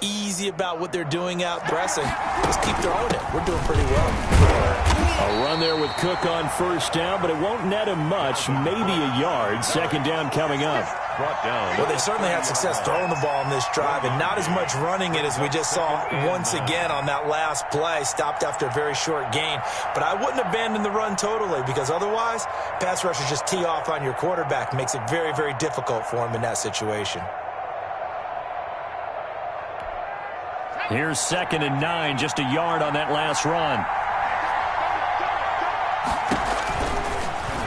easy about what they're doing out pressing. Just keep throwing it. We're doing pretty well. A run there with Cook on first down, but it won't net him much, maybe a yard. Second down coming up. Brought down. Well, they certainly had success throwing the ball in this drive, and not as much running it as we just saw once again on that last play. Stopped after a very short gain. But I wouldn't abandon the run totally, because otherwise, pass rushers just tee off on your quarterback. Makes it very, very difficult for him in that situation. Here's 2nd and 9, just a yard on that last run.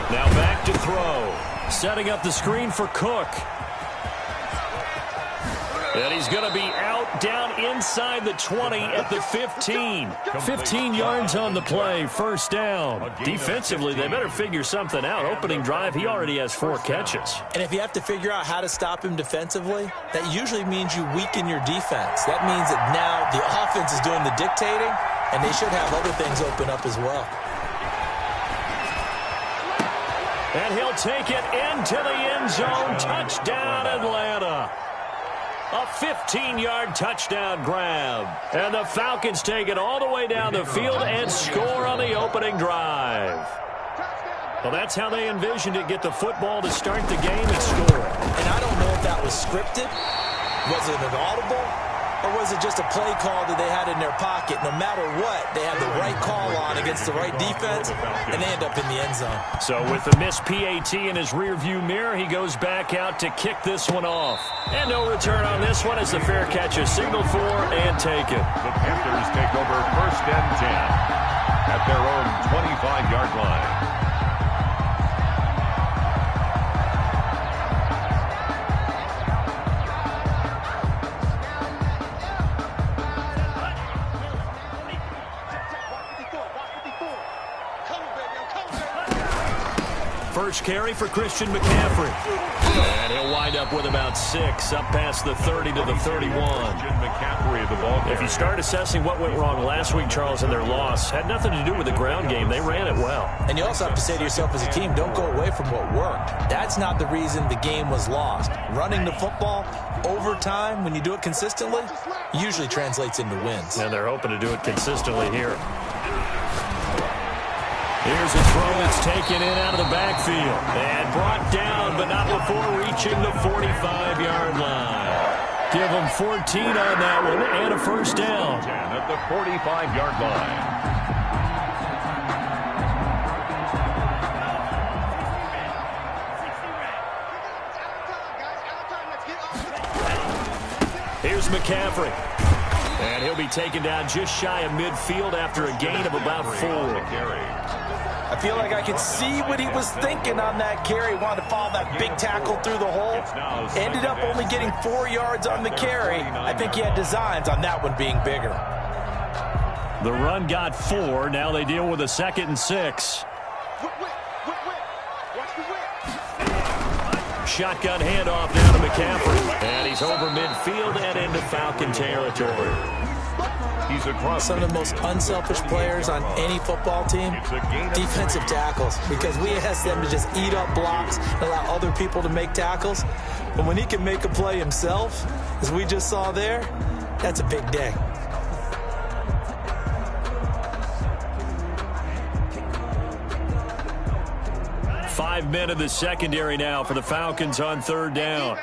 Now back to throw. Setting up the screen for Cook. And he's going to be out down inside the 20 at the 15. 15 yards on the play, first down. Defensively, they better figure something out. Opening drive, he already has 4 catches. And if you have to figure out how to stop him defensively, that usually means you weaken your defense. That means that now the offense is doing the dictating, and they should have other things open up as well. And he'll take it into the end zone. Touchdown, Atlanta. A 15-yard touchdown grab. And the Falcons take it all the way down the field and score on the opening drive. Well, that's how they envisioned it. Get the football to start the game and score. And I don't know if that was scripted. Was it an audible? Or was it just a play call that they had in their pocket? No matter what, they had the right call on against the right defense, and they end up in the end zone. So with the missed PAT in his rearview mirror, he goes back out to kick this one off. And no return on this one as the fair catch is signaled for and taken. The Panthers take over 1st and 10 at their own 25-yard line. First carry for Christian McCaffrey. And he'll wind up with about 6, up past the 30 to the 31. McCaffrey, the ball carrier. If you start assessing what went wrong last week, Charles, in their loss, had nothing to do with the ground game. They ran it well. And you also have to say to yourself as a team, don't go away from what worked. That's not the reason the game was lost. Running the football over time, when you do it consistently, usually translates into wins. And they're hoping to do it consistently here. Here's a throw that's taken in out of the backfield. And brought down, but not before reaching the 45-yard line. Give them 14 on that one and a first down. At the 45-yard line. Here's McCaffrey. And he'll be taken down just shy of midfield after a gain of about 4. I feel like I could see what he was thinking on that carry. Wanted to follow that big tackle through the hole. Ended up only getting 4 yards on the carry. I think he had designs on that one being bigger. The run got 4. Now they deal with a 2nd and 6. Shotgun handoff down to McCaffrey. And he's over midfield and into Falcon territory. He's across. Some of the most unselfish players on any football team, defensive tackles, because we ask them to just eat up blocks and allow other people to make tackles. But when he can make a play himself, as we just saw there, that's a big day. Five men in the secondary now for the Falcons on 3rd down.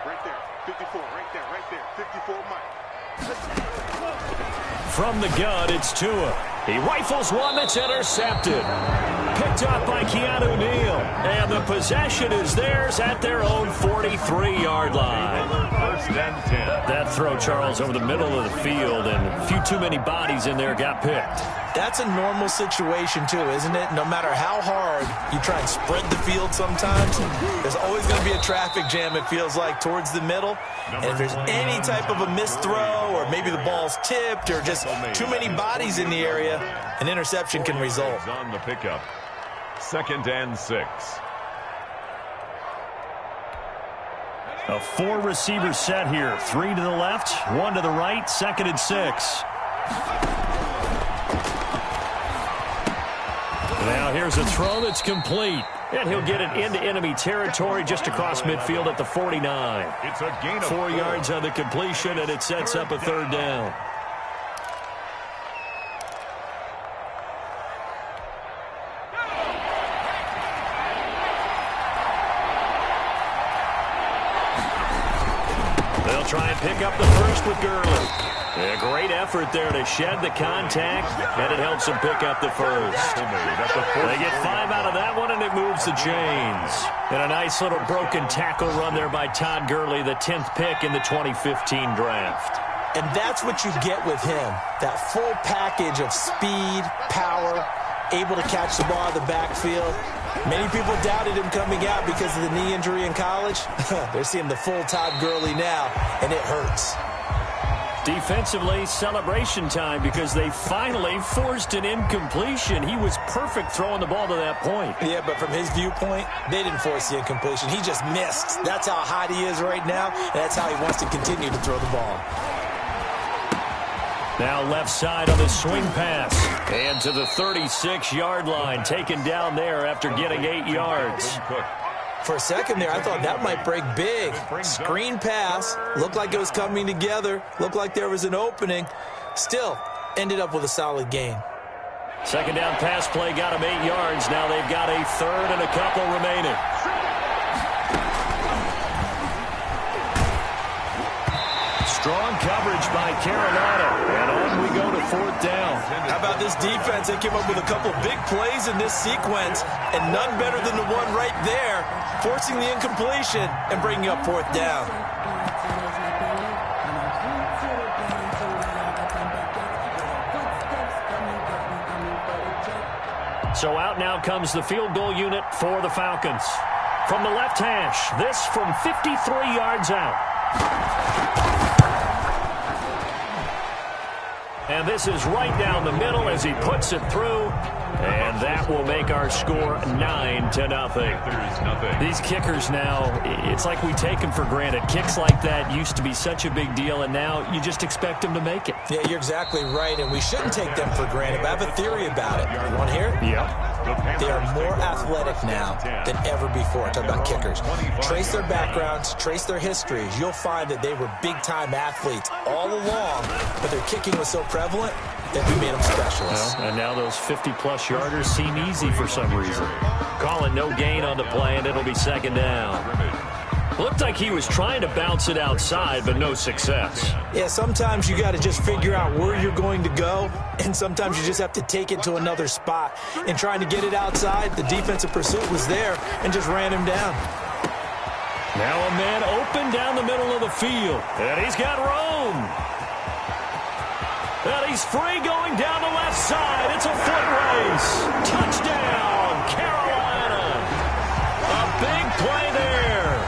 Right there, 54, right there, 54 Mike. From the gun, it's Tua. He rifles one that's intercepted. Picked up by Keanu Neal. And the possession is theirs at their own 43-yard line. 1st and 10. That throw, Charles, over the middle of the field, and a few too many bodies in there got picked. That's a normal situation, too, isn't it? No matter how hard you try and spread the field sometimes, there's always going to be a traffic jam, it feels like, towards the middle. And if there's any type of a missed throw, or maybe the ball's tipped, or just too many bodies in the area, an interception can result. On the pickup. 2nd and 6. A 4-receiver set here. 3 to the left, 1 to the right, 2nd and 6. Now here's a throw that's complete. And he'll get it into enemy territory just across midfield at the 49. It's a gain of 4 yards on the completion, and it sets up a third down. They'll try and pick up the first with Gurley. A great effort there to shed the contact, and it helps them pick up the first. They get 5 out of that one, and it moves the chains. And a nice little broken tackle run there by Todd Gurley, the 10th pick in the 2015 draft. And that's what you get with him, that full package of speed, power, able to catch the ball in the backfield. Many people doubted him coming out because of the knee injury in college. They're seeing the full Todd Gurley now, and it hurts. Defensively, celebration time because they finally forced an incompletion. He was perfect throwing the ball to that point. Yeah, but from his viewpoint, they didn't force the incompletion. He just missed. That's how hot he is right now, and that's how he wants to continue to throw the ball. Now left side on the swing pass. And to the 36-yard line, taken down there after getting 8 yards. For a second there, I thought that might break big. Screen pass. Looked like it was coming together. Looked like there was an opening. Still, ended up with a solid gain. Second down pass play got him 8 yards. Now they've got a third and a couple remaining. Strong coverage by Carolina. And on we go to fourth down. How about this defense? They came up with a couple big plays in this sequence, and none better than the one right there, forcing the incompletion and bringing up fourth down. So out now comes the field goal unit for the Falcons. From the left hash, this from 53 yards out. And this is right down the middle as he puts it through. And that will make our score 9-0. These kickers now, it's like we take them for granted. Kicks like that used to be such a big deal, and now you just expect them to make it. Yeah, you're exactly right, and we shouldn't take them for granted. But I have a theory about it. You want to hear it? Yeah. They are more athletic now than ever before. I'm talking about kickers. Trace their backgrounds, trace their histories. You'll find that they were big-time athletes all along, but their kicking was so prevalent that we made them specialists. Well, and now those 50-plus yarders seem easy for some reason. Calling no gain on the play, and it'll be second down. Looked like he was trying to bounce it outside, but no success. Yeah, sometimes you got to just figure out where you're going to go, and sometimes you just have to take it to another spot. And trying to get it outside, the defensive pursuit was there and just ran him down. Now a man open down the middle of the field, and he's got room. And he's free going down the left side. It's a foot race. Touchdown, Carolina. A big play there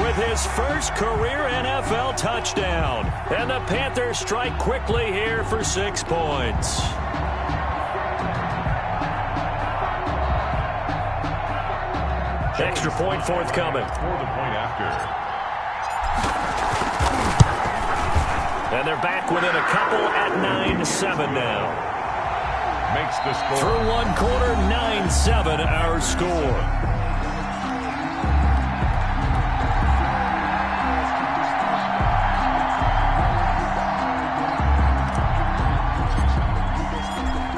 with his first career NFL touchdown. And the Panthers strike quickly here for 6 points. Extra point forthcoming. For the point after. And they're back within a couple at 9-7 now. Makes the score. Through one quarter, 9-7 our score.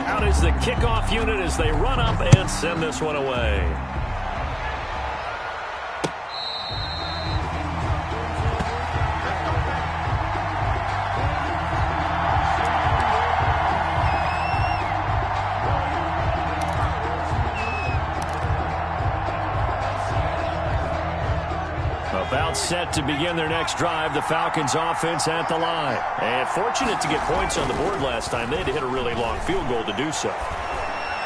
Out is the kickoff unit as they run up and send this one away. About set to begin their next drive, the Falcons offense at the line. And fortunate to get points on the board last time. They had to hit a really long field goal to do so.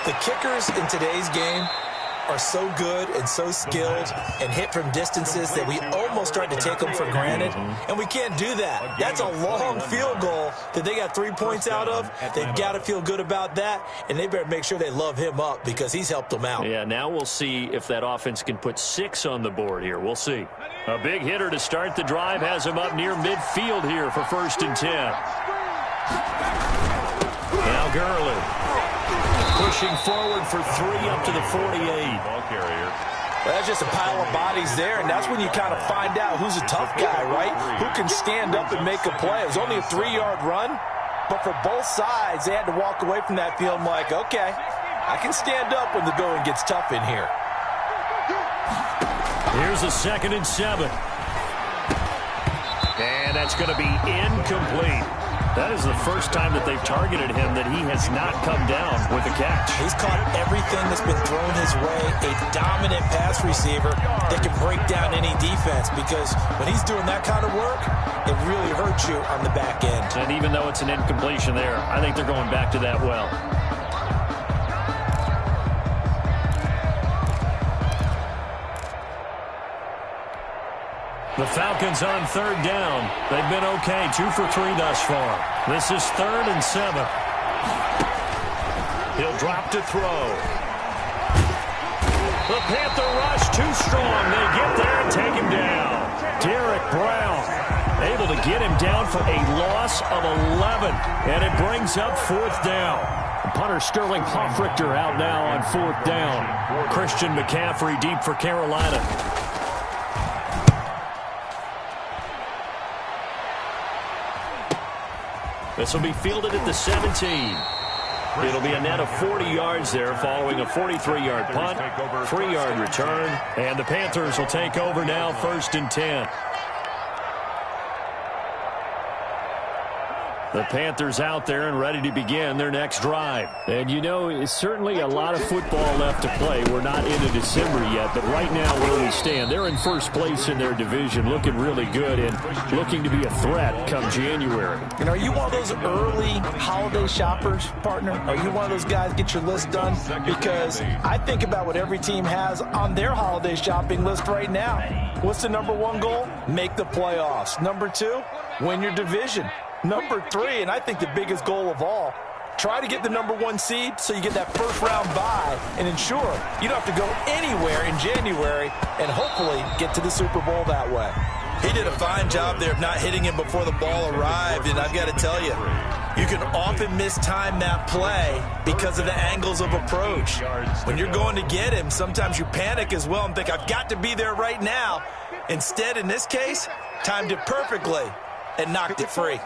The kickers in today's game are so good and so skilled and hit from distances that we almost start to take them for granted, and we can't do that. That's a long field goal that they got 3 points out of. They've got to feel good about that, and they better make sure they love him up because he's helped them out. Yeah, now we'll see if that offense can put 6 on the board here. We'll see. A big hitter to start the drive has him up near midfield here for 1st and 10. Now Gurley. pushing forward for 3 up to the 48. Ball carrier. Well, that's just a pile of bodies there, and that's when you kind of find out who's a tough guy, right? Who can stand up and make a play. It was only a 3-yard run, but for both sides, they had to walk away from that feeling like, okay, I can stand up when the going gets tough in here. Here's a 2nd and 7. And that's going to be incomplete. That is the first time that they've targeted him that he has not come down with a catch. He's caught everything that's been thrown his way. A dominant pass receiver that can break down any defense, because when he's doing that kind of work, it really hurts you on the back end. And even though it's an incompletion there, I think they're going back to that well. The Falcons on 3rd down. They've been okay, 2 for 3 thus far. This is 3rd and 7. He'll drop to throw. The Panther rush too strong. They get there and take him down. Derek Brown able to get him down for a loss of 11. And it brings up 4th down. Punter Sterling Hoffrichter out now on 4th down. Christian McCaffrey deep for Carolina. This will be fielded at the 17. It'll be a net of 40 yards there following a 43-yard punt, 3-yard return, and the Panthers will take over now 1st and 10. The Panthers out there and ready to begin their next drive. And, you know, it's certainly a lot of football left to play. We're not into December yet, but right now where we stand, they're in first place in their division, looking really good and looking to be a threat come January. And are you one of those early holiday shoppers, partner? Are you one of those guys get your list done? Because I think about what every team has on their holiday shopping list right now. What's the number 1 goal? Make the playoffs. Number 2, win your division. Number 3, and I think the biggest goal of all, try to get the number 1 seed so you get that first-round bye and ensure you don't have to go anywhere in January and hopefully get to the Super Bowl that way. He did a fine job there of not hitting him before the ball arrived, and I've got to tell you, you can often mistime that play because of the angles of approach. When you're going to get him, sometimes you panic as well and think, I've got to be there right now. Instead, in this case, timed it perfectly and knocked it free.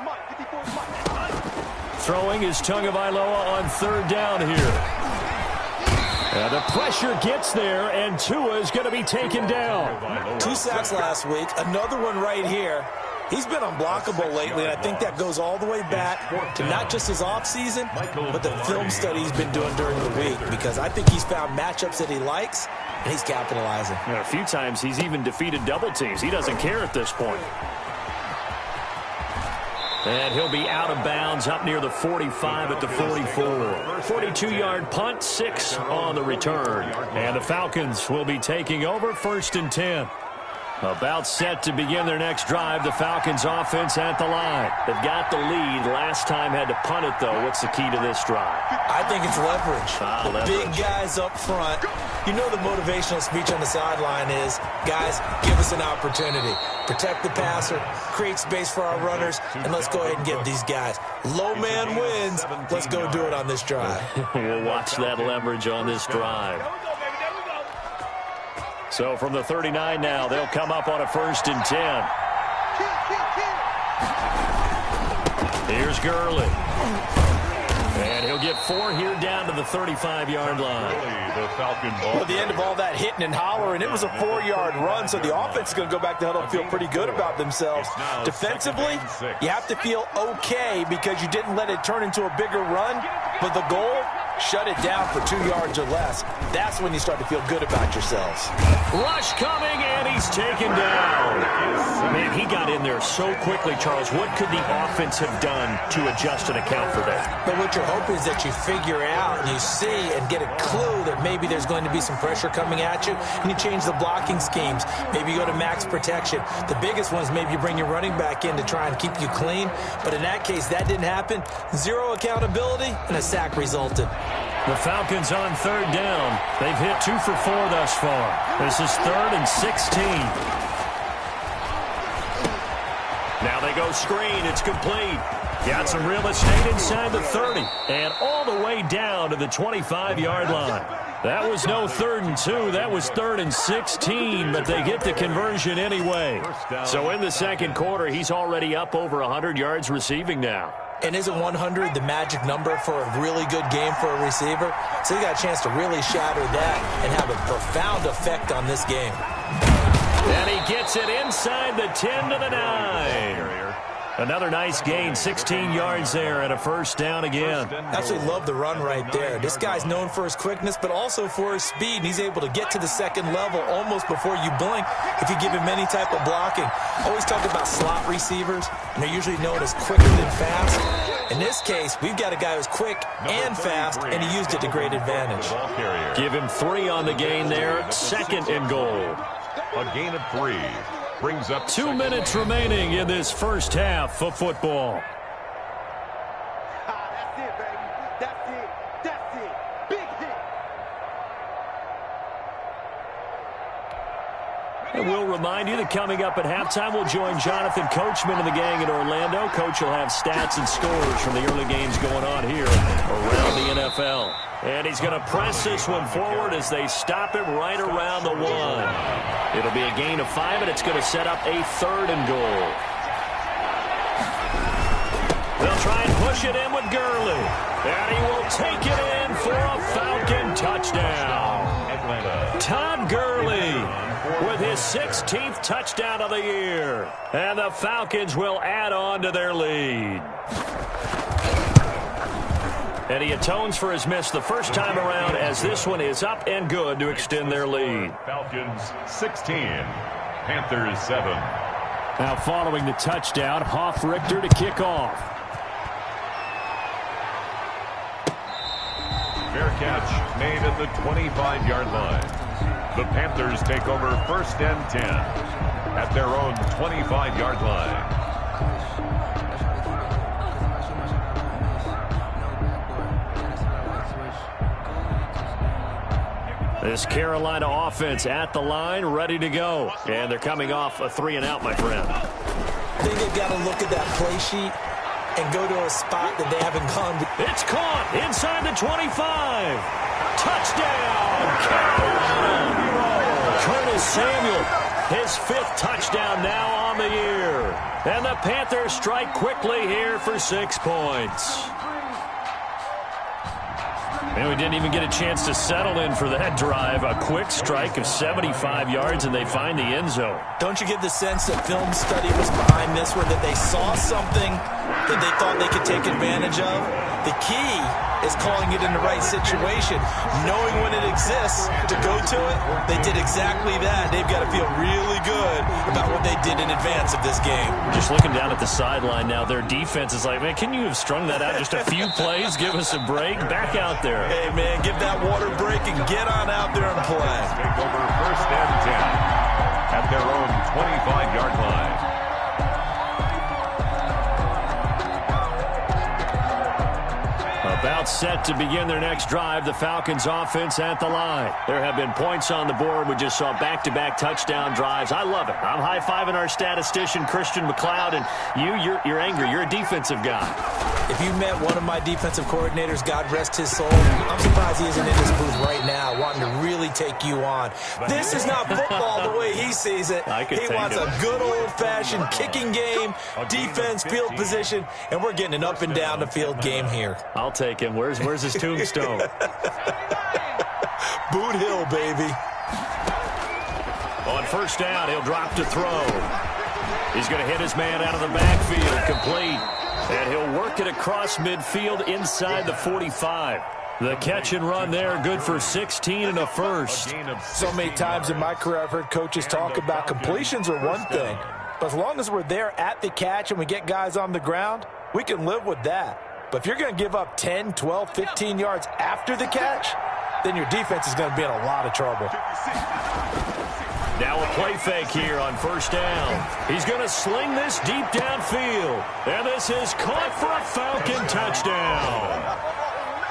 Throwing is Tagovailoa on 3rd down here. And the pressure gets there, and Tua is going to be taken down. 2 sacks last week, another one right here. He's been unblockable lately, and I think that goes all the way back to not just his offseason, but the film study he's been doing during the week, because I think he's found matchups that he likes, and he's capitalizing. And a few times he's even defeated double teams. He doesn't care at this point. And he'll be out of bounds up near the 45 at the 44. 42-yard punt, 6 on the return. And the Falcons will be taking over 1st and 10. About set to begin their next drive. The Falcons offense at the line. They've got the lead. Last time had to punt it, though. What's the key to this drive? I think it's leverage. Leverage. Big guys up front. You know the motivational speech on the sideline is, guys, give us an opportunity. Protect the passer, create space for our runners, and let's go ahead and get these guys. Low man wins. Let's go do it on this drive. We'll watch that leverage on this drive. So from the 39 now, they'll come up on a 1st and 10. Here's Gurley. And he'll get 4 here down to the 35-yard line. Well, at the end of all that hitting and hollering, it was a 4-yard run, so the offense is going to go back to huddle and feel pretty good about themselves. Defensively, you have to feel okay because you didn't let it turn into a bigger run, but the goal, shut it down for 2 yards or less. That's when you start to feel good about yourselves. Rush coming, and he's taken down. Man, he got in there so quickly, Charles. What could the offense have done to adjust and account for that? But what you're hoping is that you figure out and you see and get a clue that maybe there's going to be some pressure coming at you, and you change the blocking schemes. Maybe you go to max protection. The biggest one is maybe you bring your running back in to try and keep you clean. But in that case, that didn't happen. 0 accountability, and a sack resulted. The Falcons on 3rd down. They've hit 2 for 4 thus far. This is 3rd and 16. Now they They go screen. It's complete. Got some real estate inside the 30 and all the way down to the 25-yard line. That was no 3rd and 2. That was 3rd and 16, but they get the conversion anyway. So in the second quarter, he's already up over 100 yards receiving now. And isn't 100 the magic number for a really good game for a receiver? So he got a chance to really shatter that and have a profound effect on this game. And he gets it inside the 10 to the 9. Another nice gain, 16 yards there and a first down again. Absolutely love the run right there. This guy's known for his quickness, but also for his speed. And he's able to get to the second level almost before you blink if you give him any type of blocking. Always talk about slot receivers, and they're usually known as quicker than fast. In this case, we've got a guy who's quick and fast, and he used it to great advantage. Give him 3 on the gain there, 2nd and goal. A gain of 3. Brings up 2 minutes remaining in this first half of football. That's it, baby. That's it. That's it. Big hit. And we'll remind you that coming up at halftime, we'll join Jonathan Coachman and the gang in Orlando. Coach will have stats and scores from the early games going on here around the NFL. And he's going to press this one forward as they stop him right around the 1. It'll be a gain of 5, and it's going to set up a 3rd and goal. They'll try and push it in with Gurley. And he will take it in for a Falcon touchdown. Todd Gurley with his 16th touchdown of the year. And the Falcons will add on to their lead. And he atones for his miss the first time around as this one is up and good to extend their lead. Falcons 16, Panthers 7. Now following the touchdown, Hoff-Richter to kick off. Fair catch made at the 25-yard line. The Panthers take over 1st and 10 at their own 25-yard line. This Carolina offense at the line, ready to go. And they're coming off a 3-and-out, my friend. I think they've got to look at that play sheet and go to a spot that they haven't gone to. It's caught inside the 25. Touchdown, Carolina. Curtis Samuel, his 5th touchdown now on the year. And the Panthers strike quickly here for 6 points. And we didn't even get a chance to settle in for that drive. A quick strike of 75 yards, and they find the end zone. Don't you get the sense that film study was behind this one, that they saw something that they thought they could take advantage of? The key is calling it in the right situation, knowing when it exists to go to it. They did exactly that. They've got to feel really good about what they did in advance of this game. Just looking down at the sideline now, their defense is like, man, can you have strung that out just a few plays? Give us a break. Back out there. Hey, man, give that water break and get on out there and play. Take over 1st and 10 at their own 25-yard line. About set to begin their next drive, the Falcons offense at the line. There have been points on the board. We just saw back-to-back touchdown drives. I love it. I'm high-fiving our statistician, Christian McLeod, and you're angry. You're a defensive guy. If you met one of my defensive coordinators, God rest his soul, I'm surprised he isn't in this booth right now wanting to really take you on. This is not football the way he sees it. He wants a good old-fashioned kicking game, defense, field position, and we're getting an up-and-down-the-field game here. I'll take him. Where's his tombstone? Boot Hill, baby. On 1st down, he'll drop to throw. He's going to hit his man out of the backfield, complete. And he'll work it across midfield inside the 45. The catch and run there, good for 16 and a first. So many times in my career I've heard coaches talk about completions are one thing. But as long as we're there at the catch and we get guys on the ground, we can live with that. But if you're going to give up 10, 12, 15 yards after the catch, then your defense is going to be in a lot of trouble. Now a play fake here on 1st down. He's going to sling this deep downfield. And this is caught for a Falcon touchdown.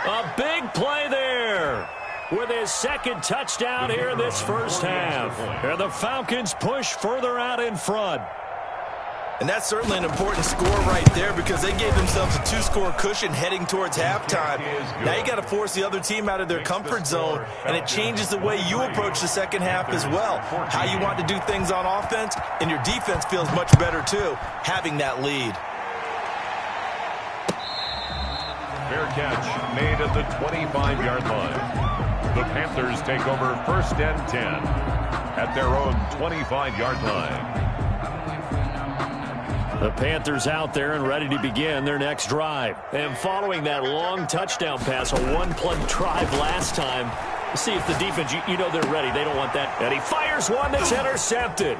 A big play there with his 2nd touchdown here in this first half. And the Falcons push further out in front. And that's certainly an important score right there because they gave themselves a two-score cushion heading towards halftime. Now you got to force the other team out of their comfort zone, and it changes the way you approach the second half as well. How you want to do things on offense, and your defense feels much better too, having that lead. Fair catch made at the 25-yard line. The Panthers take over 1st and 10 at their own 25-yard line. The Panthers out there and ready to begin their next drive. And following that long touchdown pass, a one-play drive last time, see if the defense, you know they're ready. They don't want that. And he fires one that's intercepted.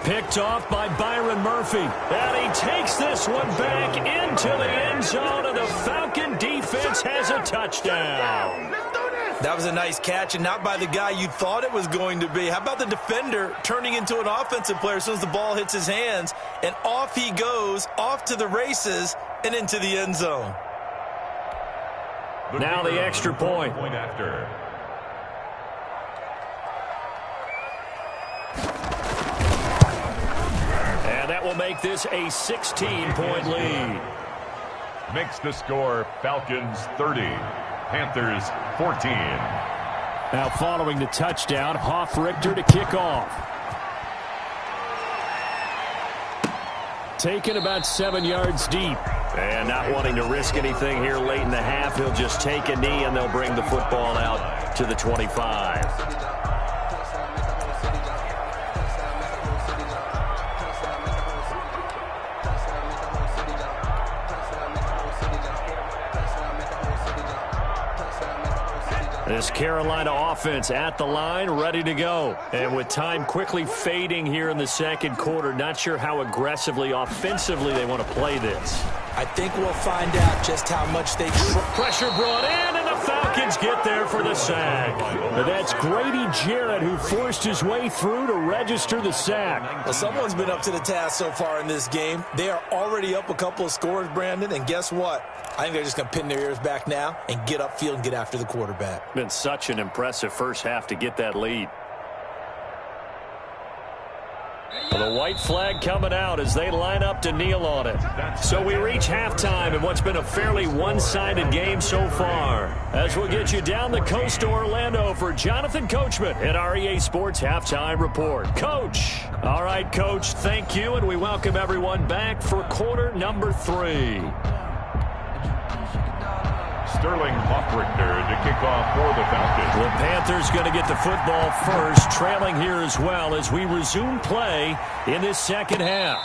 Picked off by Byron Murphy. And he takes this one back into the end zone, and the Falcon defense has a touchdown. That was a nice catch, and not by the guy you thought it was going to be. How about the defender turning into an offensive player as soon as the ball hits his hands, and off he goes, off to the races, and into the end zone. Now the extra point. After. And that will make this a 16-point lead. Makes the score Falcons 30. Panthers 14. Now following the touchdown, Hoff-Richter to kick off. Taken about 7 yards deep. And not wanting to risk anything here late in the half, he'll just take a knee and they'll bring the football out to the 25. This Carolina offense at the line, ready to go. And with time quickly fading here in the second quarter, not sure how aggressively, offensively they want to play this. I think we'll find out just how much they pressure brought in, and the Falcons get there for the sack. But that's Grady Jarrett who forced his way through to register the sack. Well, someone's been up to the task so far in this game. They are already up a couple of scores, Brandon, and guess what? I think they're just going to pin their ears back now and get upfield and get after the quarterback. Been such an impressive first half to get that lead. Well, the white flag coming out as they line up to kneel on it. So we reach halftime in what's been a fairly one-sided game so far. As we'll get you down the coast to Orlando for Jonathan Coachman at our EA Sports Halftime Report. Coach. All right, Coach, thank you, and we welcome everyone back for quarter number 3. Sterling Hoff-Richter to kick off for the Falcons. The Panthers going to get the football first, trailing here as well as we resume play in this second half.